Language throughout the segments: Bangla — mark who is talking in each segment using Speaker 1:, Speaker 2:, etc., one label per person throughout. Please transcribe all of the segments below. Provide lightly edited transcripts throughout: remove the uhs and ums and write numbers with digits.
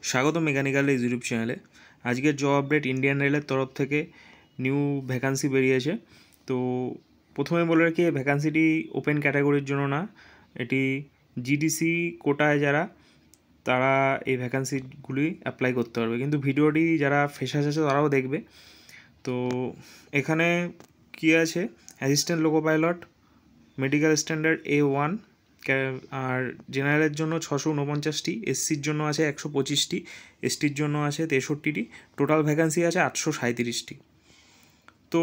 Speaker 1: স্বাগত মেকানিক্যাল ইউটিউব চ্যানেলে। আজকের জব আপডেট ইন্ডিয়ান রেলের তরফ থেকে নিউ ভ্যাকান্সি বেরিয়েছে। তো প্রথমে বলে রাখি, ভ্যাকান্সিটি ওপেন ক্যাটাগরির জন্য না, এটি জিডিসি কোটায় যারা তারা এই ভ্যাকান্সিগুলি অ্যাপ্লাই করতে পারবে, কিন্তু ভিডিওটি যারা ফ্রেশার্স আছে তারাও দেখবে। তো এখানে কী আছে, assistant loco pilot, medical standard A1, আর জেনারেলের জন্য 649টি, এসসির জন্য আছে 125টি, এসটির জন্য আছে 63টি, টোটাল ভ্যাকান্সি আছে 837টি। তো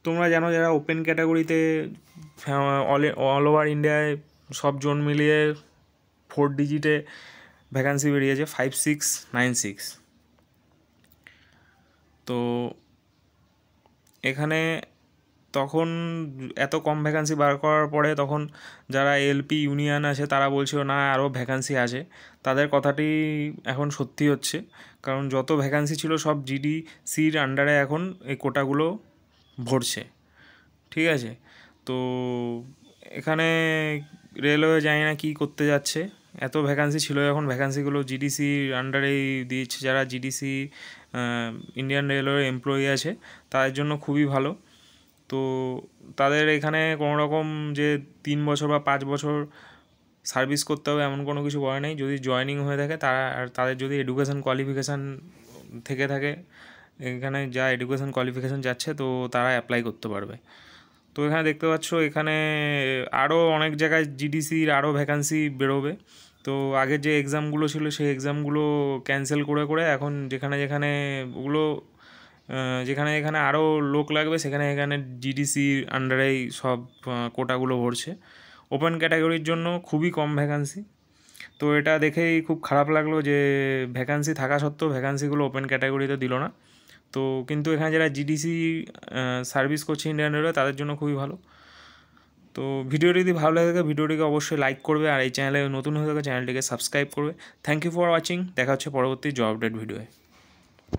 Speaker 1: তোমরা জানো যারা ওপেন ক্যাটাগরিতে অল ওভার ইন্ডিয়ায় সব জোন মিলিয়ে 4 ডিজিটে ভ্যাকান্সি বেরিয়েছে 5696। তো এখানে তখন এত কম ভ্যাকান্সি বার করার পরে তখন যারা এলপি ইউনিয়ন আছে তারা বলছিল না আরও ভ্যাকান্সি আছে। তাদের কথাটি এখন সত্যি হচ্ছে, কারণ যত ভ্যাকান্সি ছিল সব জিডিসির আন্ডারে এখন এই কোটাগুলো ভরছে। ঠিক আছে, তো এখানে রেলওয়ে জানি না কী করতে যাচ্ছে। এত ভ্যাকান্সি ছিল, এখন ভ্যাকান্সিগুলো জিডিসির আন্ডারেই দিচ্ছে। যারা জিডিসি ইন্ডিয়ান রেলওয়ের এমপ্লয়ি আছে তাদের জন্য খুবই ভালো। তো তাদের এখানে কোনো রকম যে 3 বছর বা 5 বছর সার্ভিস করতে হবে এমন কোনো কিছু বলা নেই। যদি জয়েনিং হয়ে থাকে তাদের যদি এডুকেশান কোয়ালিফিকেশান থেকে থাকে, এখানে যা এডুকেশান কোয়ালিফিকেশান যাচ্ছে তো তারা অ্যাপ্লাই করতে পারবে। তো এখানে দেখতে পাচ্ছ এখানে আরও অনেক জায়গায় জিডিসির আরও ভ্যাকান্সি বেরোবে। তো আগের যে এক্সামগুলো ছিল সেই এক্সামগুলো ক্যান্সেল করে করে এখন যেখানে যেখানে ওগুলো যেখানে যেখানে আরও লোক লাগবে সেখানে এখানে জিডিসির আন্ডারেই সব কোটাগুলো ভরছে। ওপেন ক্যাটাগরির জন্য খুবই কম ভ্যাকান্সি। তো এটা দেখেই খুব খারাপ লাগলো যে ভ্যাকান্সি থাকা সত্ত্বেও ভ্যাকান্সিগুলো ওপেন ক্যাটাগরিতে দিল না। তো কিন্তু এখানে যারা জিডিসি সার্ভিস করছে ইন্ডিয়ান রেলওয়ে তাদের জন্য খুবই ভালো। তো ভিডিওটি যদি ভালো লাগে ভিডিওটিকে অবশ্যই লাইক করবে, আর এই চ্যানেলে নতুন হয়ে থাকে চ্যানেলটিকে সাবস্ক্রাইব করবে। Thank you for watching. দেখা হচ্ছে পরবর্তী জব আপডেট ভিডিওয়ে।